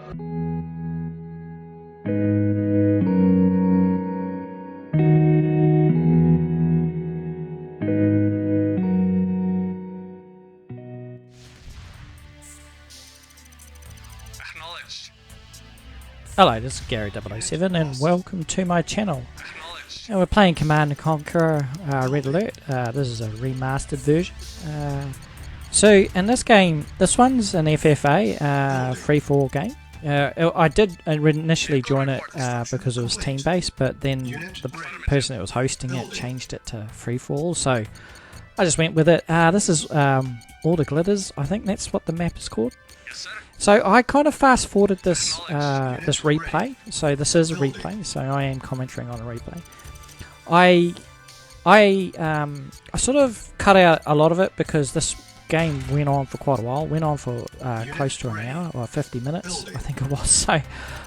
Hello, this is Gary007 and welcome to my channel. And we're playing Command & Conquer Red Alert. This is a remastered version. So in this game, this one's an FFA, free-for-all game. I did initially join it because it was team-based, but then the person that was hosting it changed it to free-for-all, so I just went with it. This is All the Glitters, I think that's what the map is called. So I kind of fast forwarded this this replay. So this is a replay. So I am commenting on a replay. I sort of cut out a lot of it because this game went on for quite a while. Went on for close to an hour or 50 minutes, I think it was. So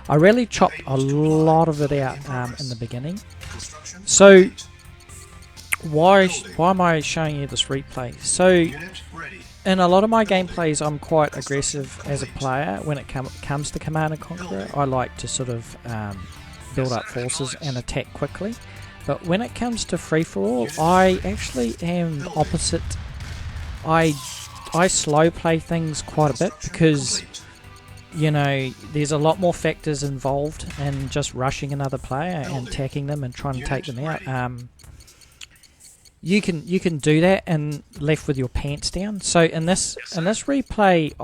I really chopped a lot of it out in the beginning. So why am I showing you this replay? So in a lot of my gameplays, I'm quite aggressive as a player when it comes to Command & Conquer. I like to sort of build up forces and attack quickly. But when it comes to free-for-all, I actually am opposite. I slow play things quite a bit because, you know, there's a lot more factors involved in just rushing another player and attacking them and trying to take them out. You can do that and left with your pants down. So in this replay,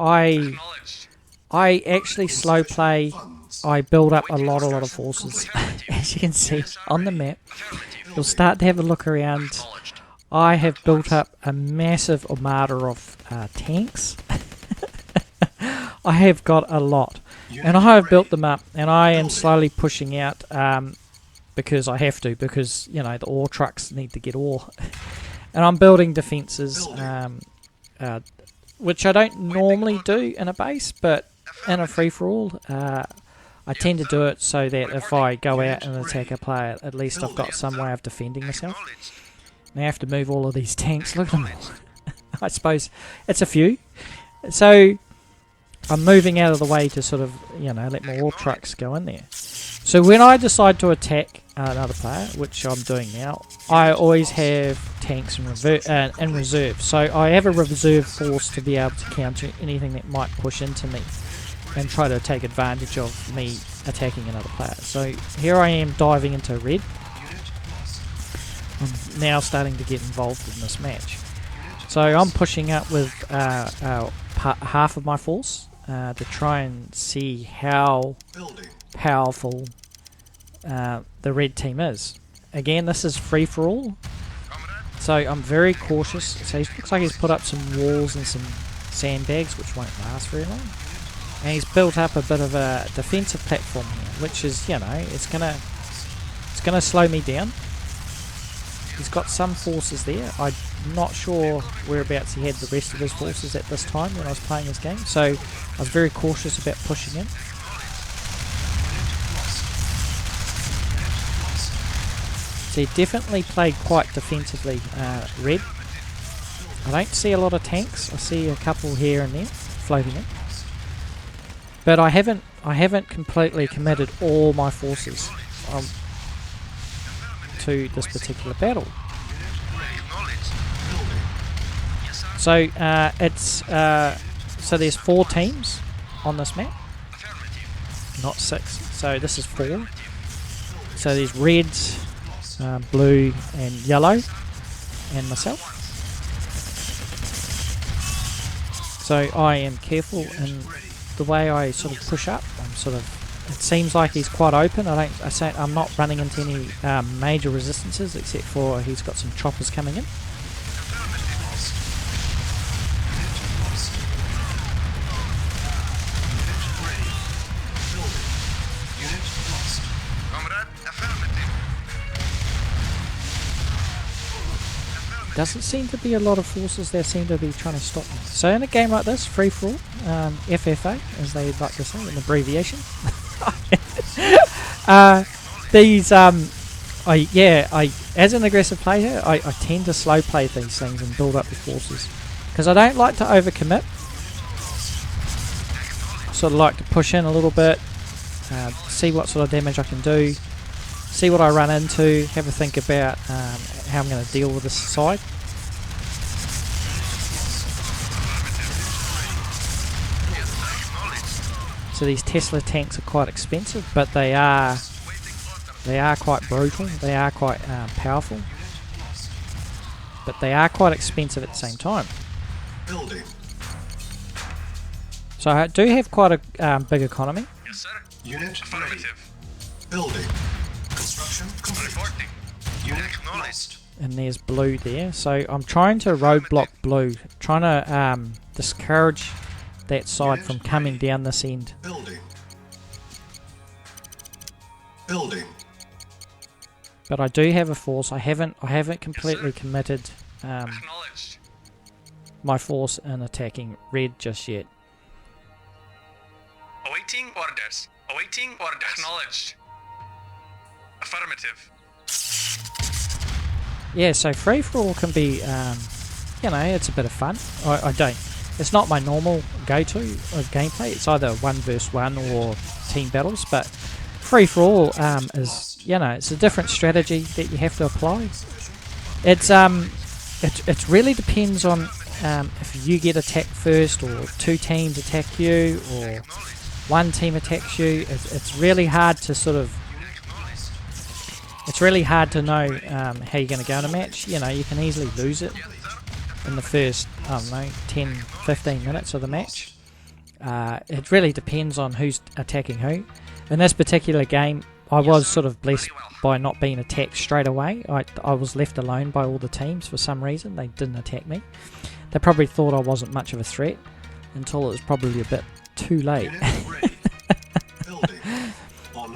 I actually slow play. I build up a lot of forces. As you can see on the map, you'll start to have a look around. I have built up a massive armada of tanks. I have got a lot, and I have built them up, and I am slowly pushing out. Because I have to, because you know the ore trucks need to get ore, and I'm building defences, which I don't normally do in a base, but in a free-for-all, I tend to do it so that if I go out and attack a player, at least I've got some way of defending myself. Now I have to move all of these tanks. Look at them all. I suppose it's a few, so I'm moving out of the way to sort of, you know, let my ore trucks go in there. So when I decide to attack another player, which I'm doing now, I always have tanks in reserve. So I have a reserve force to be able to counter anything that might push into me and try to take advantage of me attacking another player. So here I am diving into red. I'm now starting to get involved in this match. So I'm pushing up with half of my force to try and see how powerful the red team is. Again, this is free for all, so I'm very cautious. So he looks like he's put up some walls and some sandbags which won't last very long, and he's built up a bit of a defensive platform here, which is, you know, it's gonna slow me down. He's got some forces there. I'm not sure whereabouts he had the rest of his forces at this time when I was playing this game, so I was very cautious about pushing in. So he definitely played quite defensively, red. I don't see a lot of tanks. I see a couple here and there floating in, but I haven't completely committed all my forces to this particular battle. So so there's 4 teams on this map, not 6. So this is 4. So there's reds, blue and yellow, and myself. So I am careful in the way I sort of push up. It seems like he's quite open. I'm not running into any major resistances, except for he's got some choppers coming in. Doesn't seem to be a lot of forces that seem to be trying to stop me. So in a game like this, free for all, FFA, as they like to say, an abbreviation. As an aggressive player, I tend to slow play these things and build up the forces, because I don't like to overcommit. sort of like to push in a little bit, see what sort of damage I can do, see what I run into, have a think about how I'm going to deal with this side. So these Tesla tanks are quite expensive, but they are quite brutal. They are quite powerful, but they are quite expensive at the same time. Building. So I do have quite a big economy. Yes, sir. Unit affirmative. Building. Construction complete. Reporting. Unit acknowledged. And there's blue there. So I'm trying to roadblock blue, trying to discourage that side from coming down this end. Building. Building. But I do have a force. I haven't completely committed my force in attacking red just yet. Awaiting orders. Awaiting orders. Acknowledged. Affirmative. Yeah, so free for all can be, you know, it's a bit of fun. It's not my normal go-to of gameplay. It's either 1 versus 1 or team battles, but free for all is, you know, it's a different strategy that you have to apply. It really depends on if you get attacked first, or 2 teams attack you, or 1 team attacks you. It's really hard to sort of. It's really hard to know how you're going to go in a match. You know, you can easily lose it in the first, I don't know, 10, 15 minutes of the match. It really depends on who's attacking who. In this particular game, I was sort of blessed by not being attacked straight away. I was left alone by all the teams for some reason. They didn't attack me. They probably thought I wasn't much of a threat until it was probably a bit too late.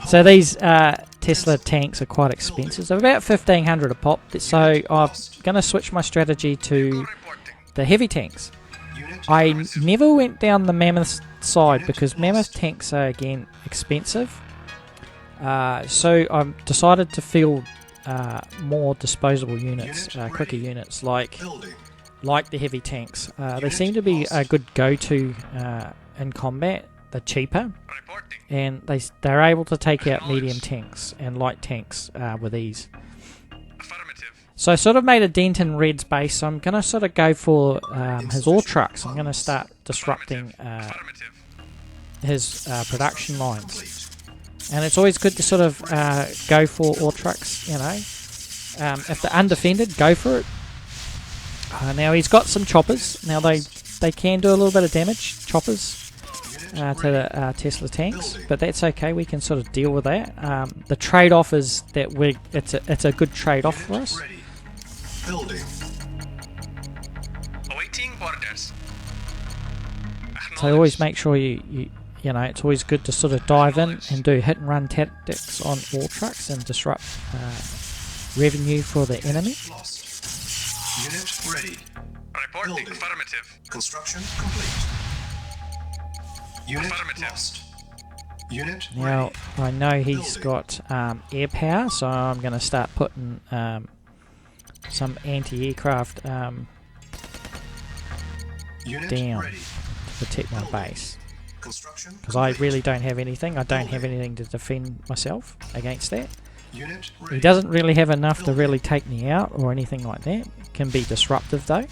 So these Tesla tanks are quite expensive. They're about 1,500 a pop. So I'm going to switch my strategy to the heavy tanks. I never went down the mammoth side because mammoth tanks are again expensive. So I decided to field more disposable units, quicker units like the heavy tanks. They seem to be a good go-to in combat. They're cheaper, and they're able to take out medium tanks and light tanks with ease. So I sort of made a dent in Red's base, so I'm going to sort of go for his ore trucks. I'm going to start disrupting his production lines. And it's always good to sort of go for ore trucks, you know. If they're undefended, go for it. Now he's got some choppers. Now they can do a little bit of damage, choppers, to the Tesla tanks, but that's okay. We can sort of deal with that. The trade-off is that it's a good trade-off for us. Building. Awaiting orders. So always make sure you know, it's always good to sort of dive in and do hit and run tactics on ore trucks and disrupt revenue for the enemy. Unit ready. Reporting. Building. Affirmative. Construction complete. Unit lost. Unit now ready. I know he's got air power, so I'm going to start putting some anti-aircraft down ready. to protect my base. Because I Complete. really don't have anything. I don't have anything to defend myself against that. Unit He ready. doesn't really have enough to really take me out or anything like that. Can be disruptive though,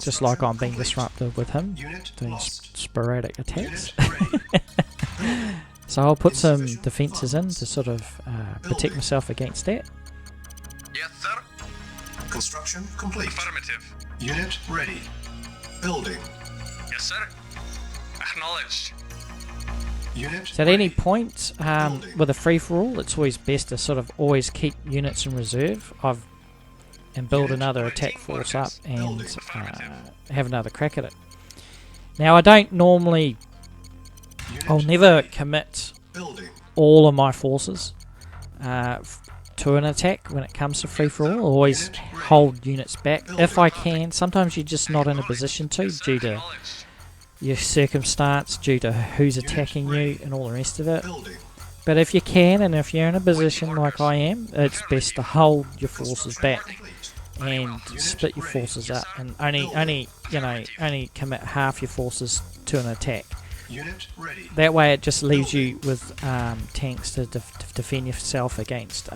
just like I'm being disruptive with him, Unit doing lost. sporadic attacks. Unit ready. So I'll put some defences in to sort of protect myself against that. Yes, sir. Construction complete. Affirmative. Unit ready. Building. Yes, sir. Acknowledged. Unit So at any ready. point with a free-for-all, it's always best to sort of always keep units in reserve and build another attack force up and have another crack at it. Now I don't normally, I'll never commit Building. all of my forces to an attack when it comes to free-for-all. I'll always hold units back if I can. Sometimes you're just not in a position to due to your circumstance, due to who's attacking you and all the rest of it. Building. But if you can, and if you're in a position like I am, it's best to hold your forces back and split your forces up, and only commit half your forces to an attack. Unit ready. That way it just leaves you with tanks to defend yourself against,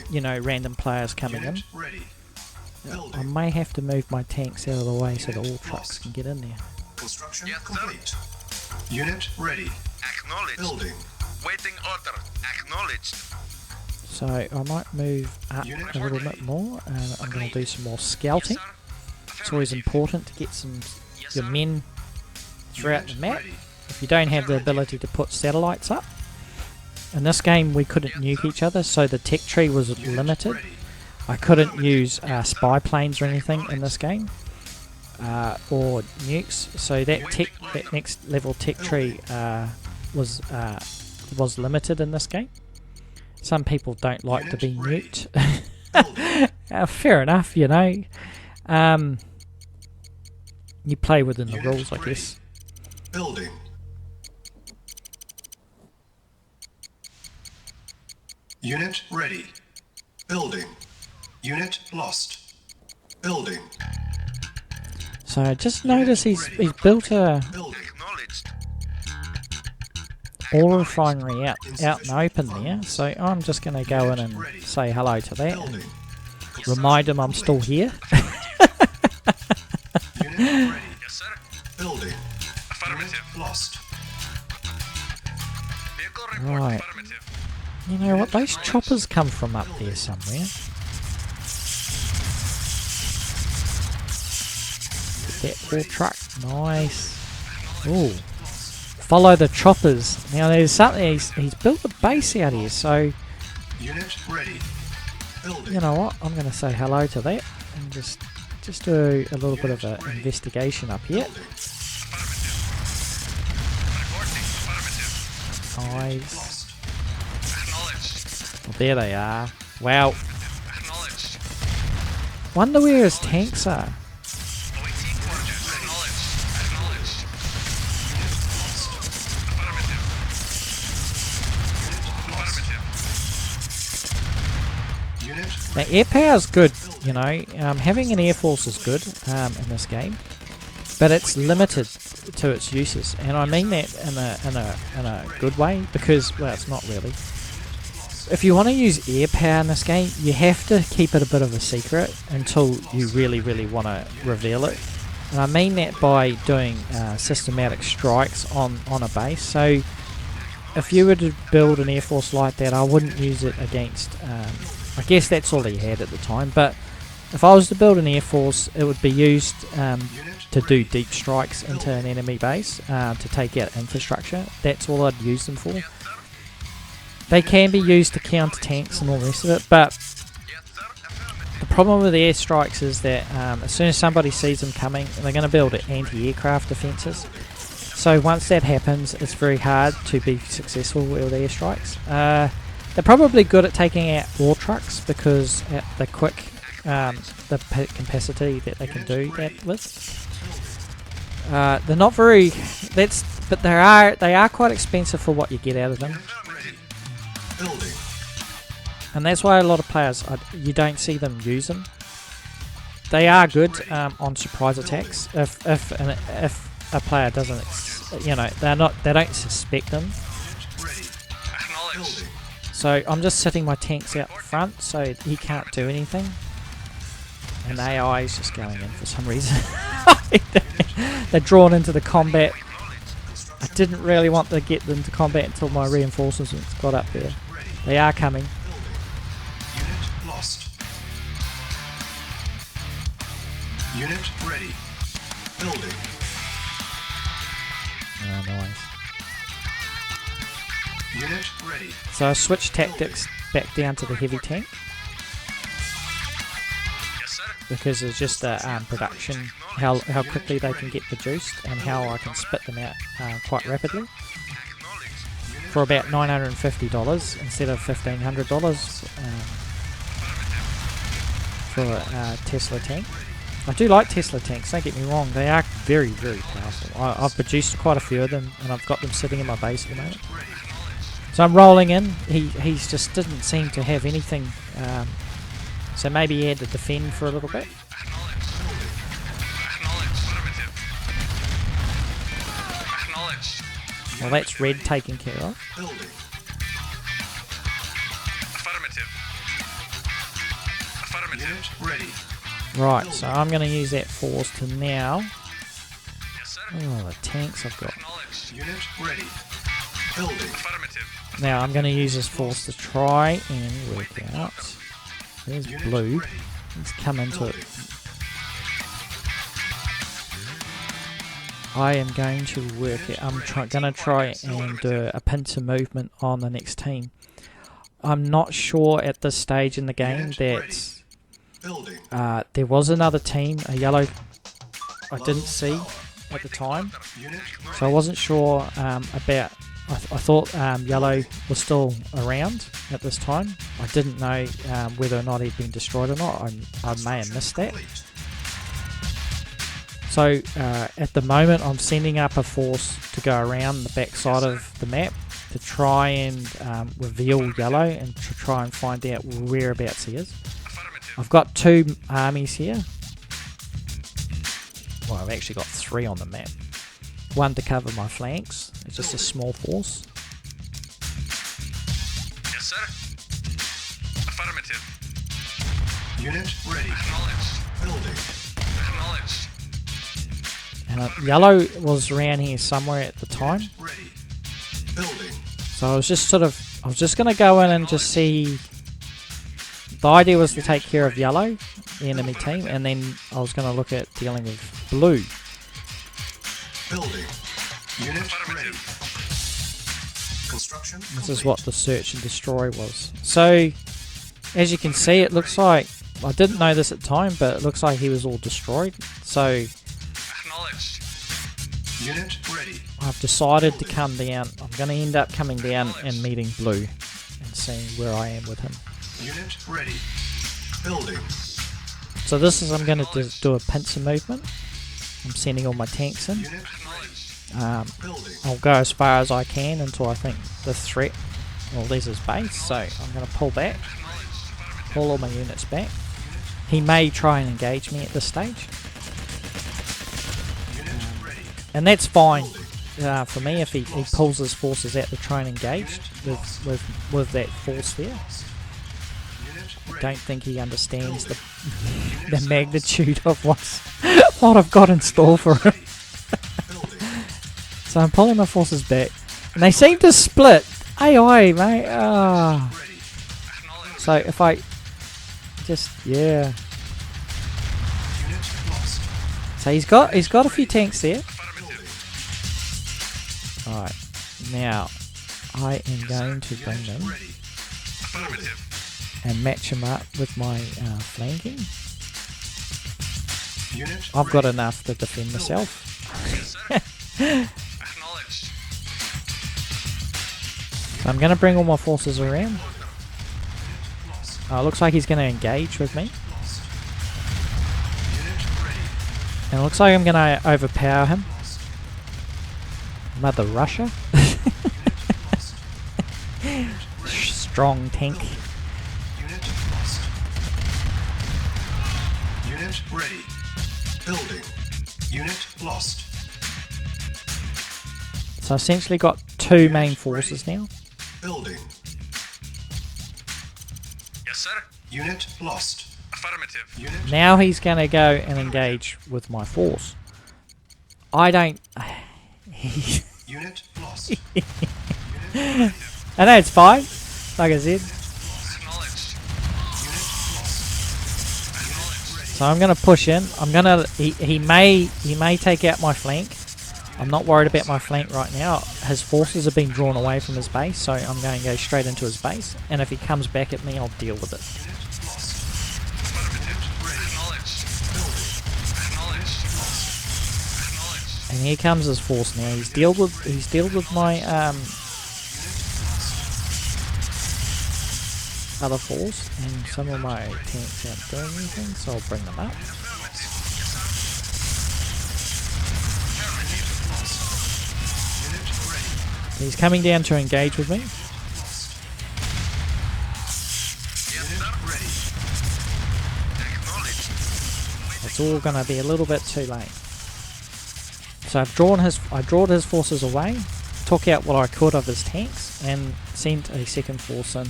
you know, random players coming in. Unit ready. I may have to move my tanks out of the way so the all trucks can get in there. Construction complete. Unit ready. Acknowledged. Building. Waiting order. Acknowledged. So I might move up a little bit more, and I'm going to do some more scouting. It's always important to get some your men throughout the map. If you don't have the ability to put satellites up, in this game we couldn't nuke each other, so the tech tree was limited. I couldn't use spy planes or anything in this game, or nukes. So that next level tech tree was limited in this game. Some people don't like to be nuked. Fair enough, you know. You play within the rules, I guess. Building. Unit ready. Building. Unit lost. Building. So I just noticed he's built a Building. Acknowledged. oil refinery out in the open there. So I'm just going to go in and say hello to that and Building. remind him I'm still here. Unit ready. Yes, sir. Building. Affirmative. Unit lost. Vehicle report. Right. Affirmative. You know what? Those choppers come from up there somewhere. Get that oil truck. Nice. Ooh. Follow the choppers. Now there's something, he's built a base out here, so Unit ready. Building. you know what? I'm going to say hello to that and just do a little bit of an investigation up here. Building. Affirmative. Reporting. Affirmative. Nice. Lost. Acknowledged. Well, there they are. Wow. Acknowledged. Wonder where his tanks are. Awaiting orders. Acknowledged. Acknowledged. Affirmative. Affirmative. Unit Now, air power is good, you know. Having an air force is good in this game, but it's limited to its uses, and I mean that in a good way, because, well, it's not really. If you want to use air power in this game, you have to keep it a bit of a secret until you really want to reveal it. And I mean that by doing systematic strikes on a base. So if you were to build an air force like that, I wouldn't use it against... I guess that's all he had at the time, but if I was to build an air force, it would be used to do deep strikes into an enemy base, to take out infrastructure. That's all I'd use them for. They can be used to counter tanks and all the rest of it, but Yes, sir. Affirmative. the problem with the airstrikes is that as soon as somebody sees them coming, they're going to build anti-aircraft defences. So once that happens, it's very hard to be successful with airstrikes. They're probably good at taking out war trucks because at the quick, the capacity that they can do that with. They're not very. But they are quite expensive for what you get out of them. building. And that's why a lot of players, you don't see them use them. They are good on surprise attacks. If a player doesn't, they don't suspect them. Acknowledged. So I'm just sitting my tanks out front, so he can't do anything. And the AI is just going in for some reason. They're drawn into the combat. I didn't really want to get them to combat until my reinforcements got up there. They are coming. Unit lost. Unit ready. Building. Oh, nice. Unit ready. So I switched tactics back down to the heavy tank Yes, sir. because it's just production, how quickly they can get produced and how I can spit them out quite rapidly. Acknowledged. For about $950 instead of $1,500 for a Tesla tank. I do like Tesla tanks, don't get me wrong, they are very, very powerful. I've produced quite a few of them and I've got them sitting in my base at the moment. So I'm rolling in, he's just didn't seem to have anything, so maybe he had to defend for a little bit. Acknowledged. Acknowledged. Affirmative. Acknowledged. Well, that's red taken care of. Building. Affirmative. Affirmative. Unit ready. Right, so I'm going to use that force to now... Yes, sir. Oh, the tanks I've got. Acknowledged. Unit ready. Building. Affirmative. Now I'm going to use this force to try and work out. There's Unit blue. ready. Let's come into it. Building. I am going to work it. I'm going to try and do a pincer movement on the next team. I'm not sure at this stage in the game that Building. there was another team, a yellow, I didn't see at the time. Unit So I wasn't sure about... I thought yellow was still around at this time. I didn't know whether or not he'd been destroyed or not. I may have missed that. complete. So at the moment I'm sending up a force to go around the back side of the map to try and reveal yellow and to try and find out whereabouts he is. I've got 2 armies here. Well, I've actually got 3 on the map. 1 to cover my flanks. It's just a small force. Yes, sir. Affirmative. Unit ready. Acknowledged. Building. Acknowledged. And yellow was around here somewhere at the time. Unit ready. Building. So I was just going to go in and just see. The idea was to take care of yellow, the enemy team, and then I was going to look at dealing with blue. Building. Unit ready. Construction This is what the search and destroy was. So, as you can see, it looks like, I didn't know this at the time, but it looks like he was all destroyed. So, Acknowledged. Unit ready. I've decided to come down. I'm going to end up coming down and meeting blue and seeing where I am with him. Unit ready. Building. So this is, I'm going to do a pincer movement. I'm sending all my tanks in. Unit ready. Building. I'll go as far as I can until I think the threat, well, there's his base, so I'm going to pull back, pull all my units back. He may try and engage me at this stage, Unit ready. and that's fine for me if he pulls his forces out to try and engage with that force there. Unit I ready. don't think he understands the magnitude of what I've got in store for him. Building. So I'm pulling my forces back, and they seem to split. AI, mate. Ah. Ready. So if I just, yeah. Unit lost. So he's got a few tanks there. Building. Alright. Now I am going to bring them Ready. Affirmative. and match them up with my flanking. Unit I've got ready. enough to defend myself. Yes, sir. Acknowledged. So I'm going to bring all my forces around. Lost. Looks like he's going to engage with me. Lost. Unit ready. And it looks like I'm going to overpower him. Mother Russia. Strong tank. Unit lost. Unit ready. Building. Unit lost. So I essentially got 2 main forces now. Building. Yes, sir. Unit lost. Affirmative. Unit Now he's going to go and engage with my force. I don't... Unit lost. Unit I know it's fine, like I said. Acknowledged. Unit lost. Unit So I'm going to push in. I'm going to... He may take out my flank. I'm not worried about my flank right now. His forces have been drawn away from his base, so I'm going to go straight into his base. And if he comes back at me, I'll deal with it. lost. Acknowledged. Acknowledged. Acknowledged. And here comes his force now. He's dealt with my other force, and some of my tanks aren't doing anything, so I'll bring them up. He's coming down to engage with me. Yes, sir. Acknowledged. It's all going to be a little bit too late. So I drawn his forces away. took out what I could of his tanks and sent a second force in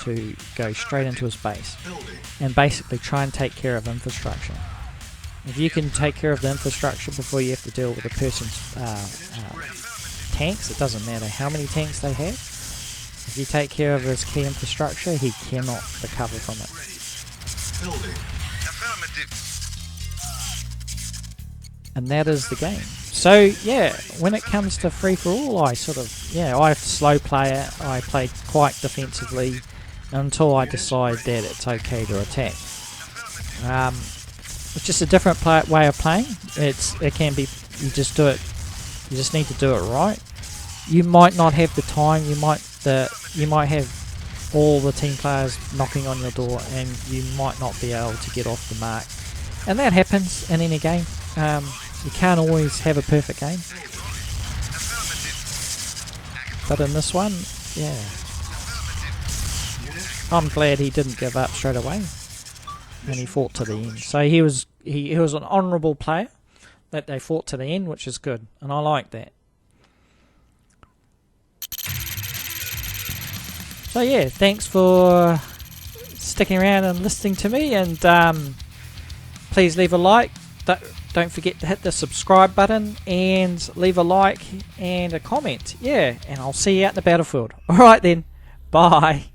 to go straight into his base and basically try and take care of infrastructure. If you can take care of the infrastructure before you have to deal with a person's tanks, it doesn't matter how many tanks they have. If you take care of his key infrastructure, he cannot recover from it. And that is the game. So yeah, when it comes to free for all, I I slow play it. I play quite defensively until I decide that it's okay to attack. It's just a different way of playing. It can be, you just do it. You just need to do it right. You might not have the time. You might have all the team players knocking on your door, and you might not be able to get off the mark. And that happens in any game. You can't always have a perfect game. But in this one, yeah. I'm glad he didn't give up straight away. And he fought to the end. So he was an honourable player that they fought to the end, which is good. And I like that. So yeah, thanks for sticking around and listening to me, and please leave a like. Don't forget to hit the subscribe button and leave a like and a comment. Yeah, and I'll see you out in the battlefield. Alright then, bye.